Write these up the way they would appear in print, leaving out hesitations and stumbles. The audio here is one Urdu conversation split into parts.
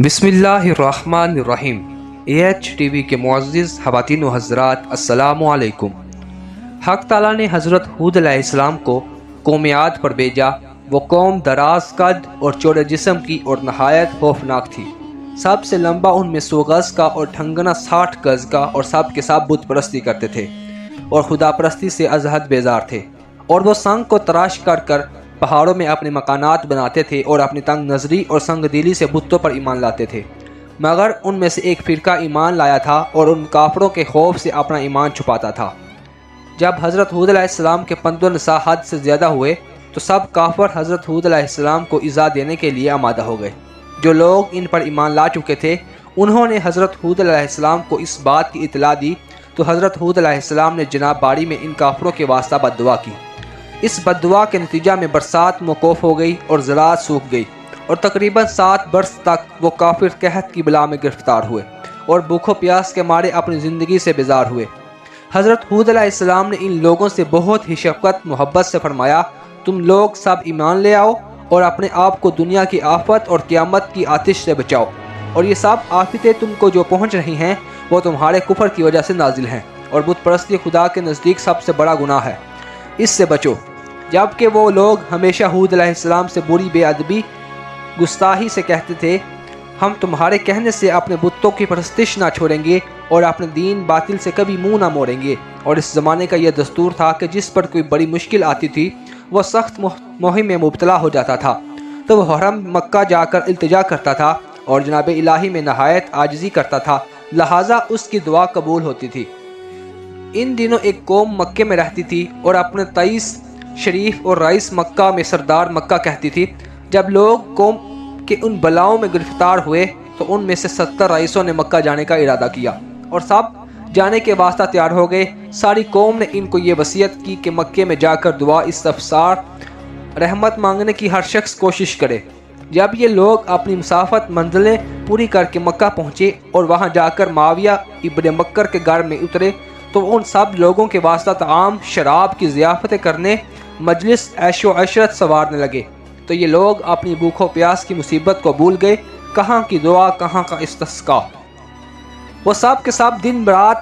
بسم اللہ الرحمن الرحیم۔ AH TV کے معزز خواتین و حضرات، السلام علیکم۔ حق تعالیٰ نے حضرت ہود علیہ السلام کو قوم عاد پر بھیجا۔ وہ قوم دراز قد اور چوڑے جسم کی اور نہایت خوفناک تھی۔ سب سے لمبا ان میں 100 گز کا اور ٹھنگنا 60 گز کا، اور سب کے سب بت پرستی کرتے تھے اور خدا پرستی سے از حد بیزار تھے، اور وہ سنگ کو تراش کر کر پہاڑوں میں اپنے مکانات بناتے تھے اور اپنی تنگ نظری اور سنگ دلی سے بتوں پر ایمان لاتے تھے۔ مگر ان میں سے ایک فرقہ ایمان لایا تھا اور ان کافروں کے خوف سے اپنا ایمان چھپاتا تھا۔ جب حضرت ہود علیہ السلام کے پند و نساء حد سے زیادہ ہوئے تو سب کافر حضرت ہود علیہ السلام کو ایذا دینے کے لیے آمادہ ہو گئے۔ جو لوگ ان پر ایمان لا چکے تھے انہوں نے حضرت ہود علیہ السلام کو اس بات کی اطلاع دی تو حضرت ہود علیہ السلام نے جناب باری میں ان کافروں کے واسطہ بد دعا کی۔ اس بد دعا کے نتیجہ میں برسات موقوف ہو گئی اور زراعت سوکھ گئی، اور تقریباً 7 برس تک وہ کافر قحط کی بلا میں گرفتار ہوئے اور بھوک و پیاس کے مارے اپنی زندگی سے بیزار ہوئے۔ حضرت ہود علیہ السلام نے ان لوگوں سے بہت ہی شفقت محبت سے فرمایا، تم لوگ سب ایمان لے آؤ اور اپنے آپ کو دنیا کی آفت اور قیامت کی آتش سے بچاؤ، اور یہ سب آفتیں تم کو جو پہنچ رہی ہیں وہ تمہارے کفر کی وجہ سے نازل ہیں، اور بت پرستی خدا کے نزدیک سب سے بڑا گناہ ہے، اس سے بچو۔ جبکہ وہ لوگ ہمیشہ ہود علیہ السلام سے بری بے ادبی گستاخی سے کہتے تھے، ہم تمہارے کہنے سے اپنے بتوں کی پرستش نہ چھوڑیں گے اور اپنے دین باطل سے کبھی منہ نہ موڑیں گے۔ اور اس زمانے کا یہ دستور تھا کہ جس پر کوئی بڑی مشکل آتی تھی وہ سخت مہم میں مبتلا ہو جاتا تھا تو وہ حرم مکہ جا کر التجا کرتا تھا اور جناب الہی میں نہایت عاجزی کرتا تھا، لہٰذا اس کی دعا قبول ہوتی تھی۔ ان دنوں ایک قوم مکے میں رہتی تھی اور اپنے 23 شریف اور رئیس مکہ میں سردار مکہ کہتی تھی۔ جب لوگ قوم کے ان بلاؤں میں گرفتار ہوئے تو ان میں سے 70 رئیسوں نے مکہ جانے کا ارادہ کیا اور سب جانے کے واسطہ تیار ہو گئے۔ ساری قوم نے ان کو یہ وصیت کی کہ مکے میں جا کر دعا استفسار رحمت مانگنے کی ہر شخص کوشش کرے۔ جب یہ لوگ اپنی مسافت منزلیں پوری کر کے مکہ پہنچے اور وہاں جا کر معاویہ ابن مکر کے گھر میں اترے تو ان سب لوگوں کے واسطہ طعام شراب کی ضیافتیں کرنے، مجلس عیش و عشرت سنوارنے لگے، تو یہ لوگ اپنی بھوک و پیاس کی مصیبت کو بھول گئے، کہاں کی دعا کہاں کا استسقا۔ وہ سب کے سب دن رات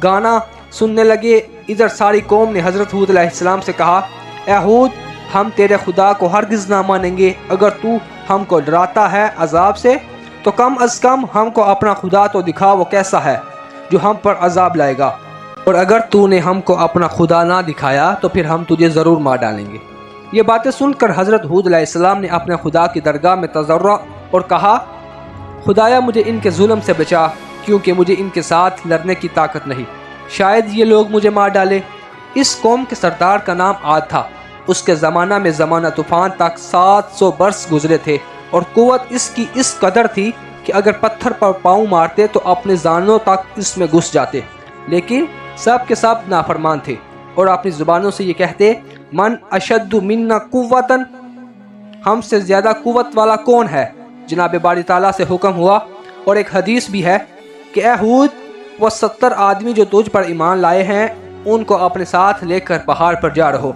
گانا سننے لگے۔ ادھر ساری قوم نے حضرت ہود علیہ السلام سے کہا، اے ہود، ہم تیرے خدا کو ہرگز نہ مانیں گے۔ اگر تو ہم کو ڈراتا ہے عذاب سے تو کم از کم ہم کو اپنا خدا تو دکھا، وہ کیسا ہے جو ہم پر عذاب لائے گا، اور اگر تو نے ہم کو اپنا خدا نہ دکھایا تو پھر ہم تجھے ضرور مار ڈالیں گے۔ یہ باتیں سن کر حضرت ہود علیہ السلام نے اپنے خدا کی درگاہ میں تضرع اور کہا، خدایا مجھے ان کے ظلم سے بچا، کیونکہ مجھے ان کے ساتھ لڑنے کی طاقت نہیں، شاید یہ لوگ مجھے مار ڈالے۔ اس قوم کے سردار کا نام عاد تھا۔ اس کے زمانہ میں زمانہ طوفان تک 700 برس گزرے تھے، اور قوت اس کی اس قدر تھی کہ اگر پتھر پر پاؤں مارتے تو اپنے زانوں تک اس میں گھس جاتے، لیکن سب کے سب نافرمان تھے اور اپنی زبانوں سے یہ کہتے، من اشد منا قوتاً، ہم سے زیادہ قوت والا کون ہے۔ جناب باری تعالیٰ سے حکم ہوا، اور ایک حدیث بھی ہے کہ اے ہود، وہ 70 آدمی جو تجھ پر ایمان لائے ہیں ان کو اپنے ساتھ لے کر پہاڑ پر جا رہو۔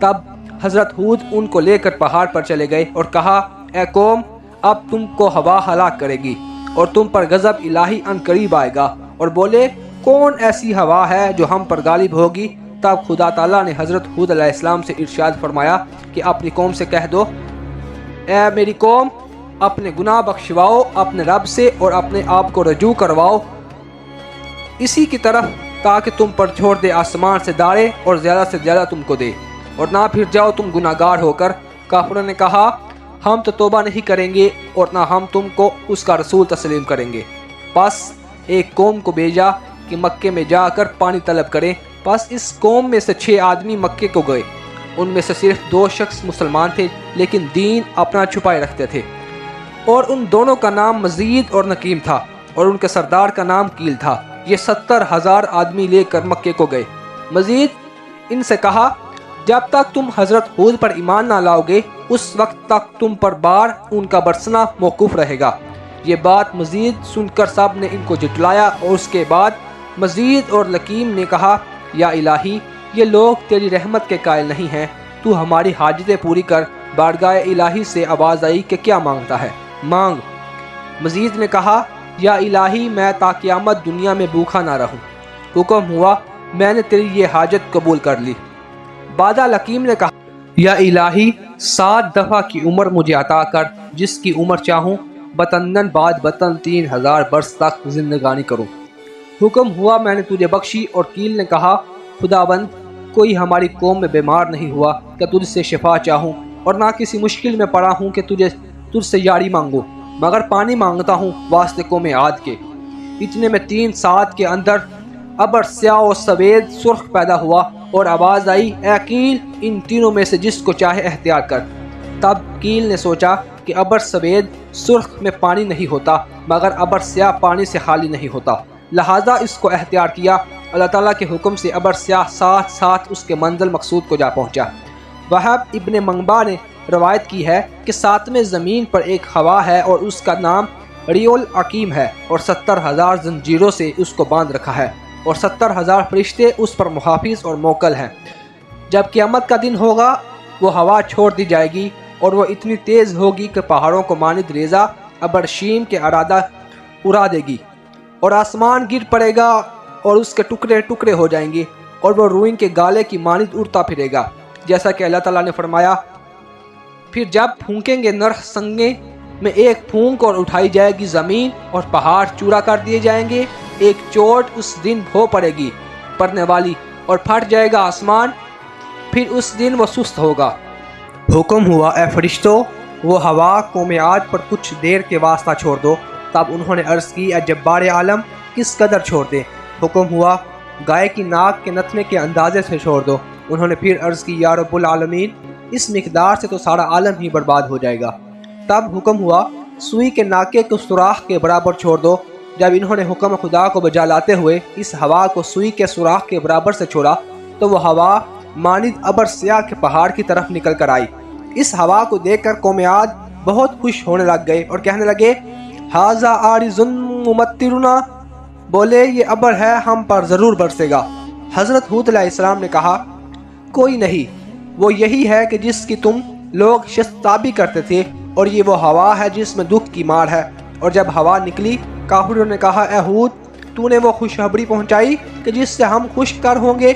تب حضرت ہود ان کو لے کر پہاڑ پر چلے گئے اور کہا، اے قوم، اب تم کو ہوا ہلاک کرے گی اور تم پر غضب الہی ان قریب آئے گا۔ اور بولے، کون ایسی ہوا ہے جو ہم پر غالب ہوگی؟ تب خدا تعالیٰ نے حضرت ہود علیہ السلام سے ارشاد فرمایا کہ اپنی قوم سے کہہ دو، اے میری قوم، اپنے گناہ بخشواؤ اپنے رب سے اور اپنے آپ کو رجوع کرواؤ اسی کی طرف، تاکہ تم پر چھوڑ دے آسمان سے دارے اور زیادہ سے زیادہ تم کو دے، اور نہ پھر جاؤ تم گناہ گار ہو کر۔ کافروں نے کہا، ہم تو توبہ نہیں کریں گے اور نہ ہم تم کو اس کا رسول تسلیم کریں گے۔ پس ایک قوم کو بھیجا کہ مکے میں جا کر پانی طلب کریں۔ پس اس قوم میں سے 6 آدمی مکے کو گئے۔ ان میں سے صرف 2 شخص مسلمان تھے، لیکن دین اپنا چھپائے رکھتے تھے، اور ان دونوں کا نام مزید اور نکیم تھا، اور ان کے سردار کا نام کیل تھا۔ یہ 70,000 آدمی لے کر مکے کو گئے۔ مزید ان سے کہا، جب تک تم حضرت ہود پر ایمان نہ لاؤ گے اس وقت تک تم پر بار ان کا برسنا موقوف رہے گا۔ یہ بات مزید سن کر سب نے ان کو جھٹلایا، اور اس کے بعد مزید اور لکیم نے کہا، یا الہی، یہ لوگ تیری رحمت کے قائل نہیں ہیں، تو ہماری حاجتیں پوری کر۔ بارگاہ الہی سے آواز آئی کہ کیا مانگتا ہے؟ مانگ۔ مزید نے کہا یا الہی میں تا قیامت دنیا میں بھوکا نہ رہوں۔ حکم ہوا میں نے تیری یہ حاجت قبول کر لی۔ بادہ لکیم نے کہا یا الہی 7 دفعہ کی عمر مجھے عطا کر، جس کی عمر چاہوں بتندن بعد بتن 3000 برس تک زندگانی کروں۔ حکم ہوا میں نے تجھے بخشی۔ اور کیل نے کہا خداوند کوئی ہماری قوم میں بیمار نہیں ہوا کہ تجھ سے شفا چاہوں، اور نہ کسی مشکل میں پڑا ہوں کہ تجھ سے یاری مانگوں، مگر پانی مانگتا ہوں واسطے قوم عاد کے۔ اتنے میں 3 سات کے اندر ابر سیاہ و سفید سرخ پیدا ہوا، اور آواز آئی اے کیل ان تینوں میں سے جس کو چاہے اختیار کر۔ تب کیل نے سوچا کہ ابر سفید سرخ میں پانی نہیں ہوتا، مگر ابر سیاہ پانی سے خالی نہیں ہوتا، لہذا اس کو اختیار کیا۔ اللہ تعالیٰ کے حکم سے ابر سیاہ ساتھ ساتھ اس کے منزل مقصود کو جا پہنچا۔ وہب ابن منبع نے روایت کی ہے کہ 7ویں زمین پر ایک ہوا ہے اور اس کا نام ریول عقیم ہے، اور 70,000 زنجیروں سے اس کو باندھ رکھا ہے، اور 70,000 فرشتے اس پر محافظ اور موکل ہیں۔ جب قیامت کا دن ہوگا وہ ہوا چھوڑ دی جائے گی، اور وہ اتنی تیز ہوگی کہ پہاڑوں کو مانند ریزہ ابرشیم کے ارادہ اڑا دے گی، اور آسمان گر پڑے گا اور اس کے ٹکڑے ٹکڑے ہو جائیں گے، اور وہ روئیں کے گالے کی مانند اڑتا پھرے گا، جیسا کہ اللہ تعالیٰ نے فرمایا پھر جب پھونکیں گے نرخ سنگے میں ایک پھونک اور اٹھائی جائے گی زمین، اور پہاڑ چورا کر دیے جائیں گے، ایک چوٹ اس دن ہو پڑے گی پڑنے والی، اور پھٹ جائے گا آسمان، پھر اس دن وہ سست ہوگا۔ حکم ہوا اے فرشتوں وہ ہوا قوم عاد پر کچھ دیر کے واسطہ چھوڑ دو۔ تب انہوں نے عرض کی اے جبار عالم کس قدر چھوڑ دیں؟ حکم ہوا گائے کی ناک کے نتنے کے اندازے سے چھوڑ دو۔ انہوں نے پھر عرض کی یا رب العالمین اس مقدار سے تو سارا عالم ہی برباد ہو جائے گا۔ تب حکم ہوا سوئی کے ناکے کو سوراخ کے برابر چھوڑ دو۔ جب انہوں نے حکم خدا کو بجا لاتے ہوئے اس ہوا کو سوئی کے سوراخ کے برابر سے چھوڑا تو وہ ہوا مانند ابر سیاہ کے پہاڑ کی طرف نکل کر آئی۔ اس ہوا کو دیکھ کر قوم عاد بہت خوش ہونے لگ گئے اور کہنے لگے ھذا عارض ممطرنا، بولے یہ ابر ہے ہم پر ضرور برسے گا۔ حضرت ہود علیہ السلام نے کہا کوئی نہیں، وہ یہی ہے کہ جس کی تم لوگ شستابی کرتے تھے، اور یہ وہ ہوا ہے جس میں دکھ کی مار ہے۔ اور جب ہوا نکلی کافروں نے کہا اے ہود تو نے وہ خوشخبری پہنچائی کہ جس سے ہم خوش کر ہوں گے۔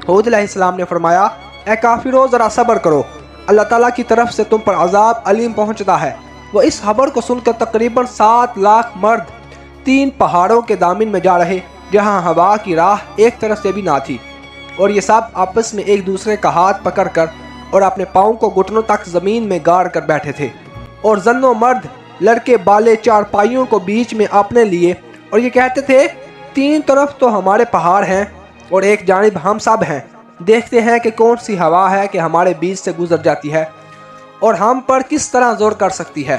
ہود علیہ السلام نے فرمایا اے کافرو ذرا صبر کرو، اللہ تعالیٰ کی طرف سے تم پر عذاب علیم پہنچتا ہے۔ وہ اس خبر کو سن کر تقریباً 7 لاکھ مرد 3 پہاڑوں کے دامن میں جا رہے جہاں ہوا کی راہ ایک طرف سے بھی نہ تھی، اور یہ سب آپس میں ایک دوسرے کا ہاتھ پکڑ کر اور اپنے پاؤں کو گھٹنوں تک زمین میں گاڑ کر بیٹھے تھے، اور زنوں مرد لڑکے بالے چارپائیوں کو بیچ میں اپنے لیے، اور یہ کہتے تھے 3 طرف تو ہمارے پہاڑ ہیں اور ایک جانب ہم سب ہیں، دیکھتے ہیں کہ کون سی ہوا ہے کہ ہمارے بیچ سے گزر جاتی ہے اور ہم پر کس طرح زور کر سکتی ہے۔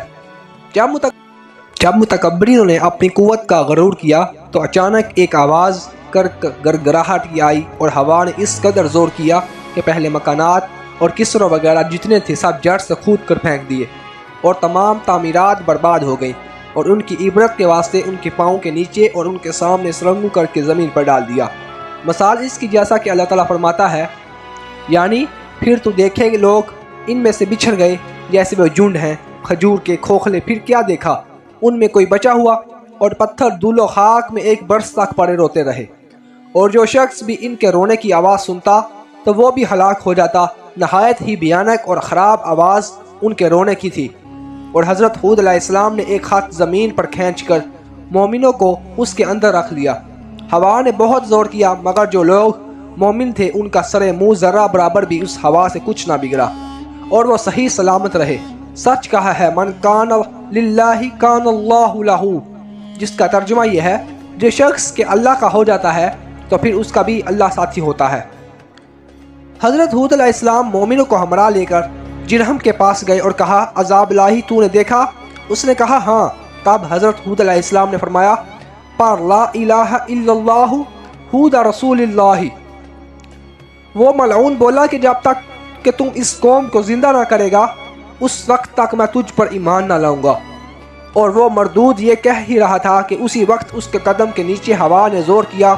جب متکبرین نے اپنی قوت کا غرور کیا تو اچانک ایک آواز کر گرگراہٹ کی آئی، اور ہوا نے اس قدر زور کیا کہ پہلے مکانات اور کسروں وغیرہ جتنے تھے سب جڑ سے کھود کر پھینک دیے، اور تمام تعمیرات برباد ہو گئیں، اور ان کی عبرت کے واسطے ان کے پاؤں کے نیچے اور ان کے سامنے سرنگوں کر کے زمین پر ڈال دیا۔ مثال اس کی جیسا کہ اللہ تعالیٰ فرماتا ہے یعنی پھر تو دیکھے کہ لوگ ان میں سے بچھڑ گئے جیسے وہ جھنڈ ہیں کھجور کے کھوکھلے، پھر کیا دیکھا ان میں کوئی بچا ہوا، اور پتھر دھول و خاک میں 1 برس تک پڑے روتے رہے، اور جو شخص بھی ان کے رونے کی آواز سنتا تو وہ بھی ہلاک ہو جاتا۔ نہایت ہی بھیانک اور خراب آواز ان کے رونے کی تھی۔ اور حضرت ہود علیہ السلام نے ایک ہاتھ زمین پر کھینچ کر مومنوں کو اس کے اندر رکھ لیا۔ ہوا نے بہت زور کیا مگر جو لوگ مومن تھے ان کا سر منہ ذرہ برابر بھی اس ہوا سے کچھ نہ بگڑا، اور وہ صحیح سلامت رہے۔ سچ کہا ہے من کان للہ کان اللہ لہ، جس کا ترجمہ یہ ہے جو شخص کے اللہ کا ہو جاتا ہے تو پھر اس کا بھی اللہ ساتھی ہوتا ہے۔ حضرت ہود علیہ السلام مومنوں کو ہمراہ لے کر جرہم کے پاس گئے اور کہا عذاب الہی تو نے دیکھا؟ اس نے کہا ہاں۔ تب حضرت ہود علیہ السلام نے فرمایا پر لا الہ الا اللہ ہود رسول اللہ۔ وہ ملعون بولا کہ جب تک کہ تم اس قوم کو زندہ نہ کرے گا اس وقت تک میں تجھ پر ایمان نہ لاؤں گا۔ اور وہ مردود یہ کہہ ہی رہا تھا کہ اسی وقت اس کے قدم کے نیچے ہوا نے زور کیا،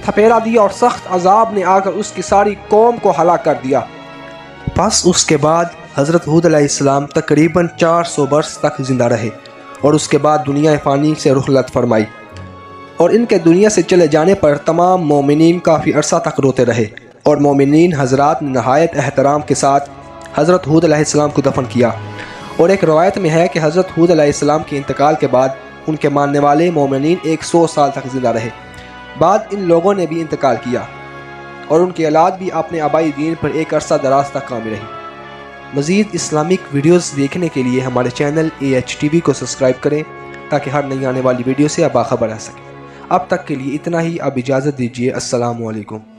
تھپیرا دیا، اور سخت عذاب نے آ کر اس کی ساری قوم کو ہلاک کر دیا۔ پس اس کے بعد حضرت ہود علیہ السلام تقریباً 400 برس تک زندہ رہے، اور اس کے بعد دنیا فانی سے رخصت فرمائی، اور ان کے دنیا سے چلے جانے پر تمام مومنین کافی عرصہ تک روتے رہے، اور مومنین حضرات نے نہایت احترام کے ساتھ حضرت ہود علیہ السلام کو دفن کیا۔ اور ایک روایت میں ہے کہ حضرت ہود علیہ السلام کے انتقال کے بعد ان کے ماننے والے مومنین 100 سال تک زندہ رہے۔ بعد ان لوگوں نے بھی انتقال کیا اور ان کی اولاد بھی اپنے آبائی دین پر ایک عرصہ دراز تک قائم رہی۔ مزید اسلامک ویڈیوز دیکھنے کے لیے ہمارے چینل AHTV کو سبسکرائب کریں تاکہ ہر نئی آنے والی ویڈیو سے آپ باخبر رہ سکیں۔ اب تک کے لیے اتنا ہی، اب اجازت دیجیے۔ السلام علیکم۔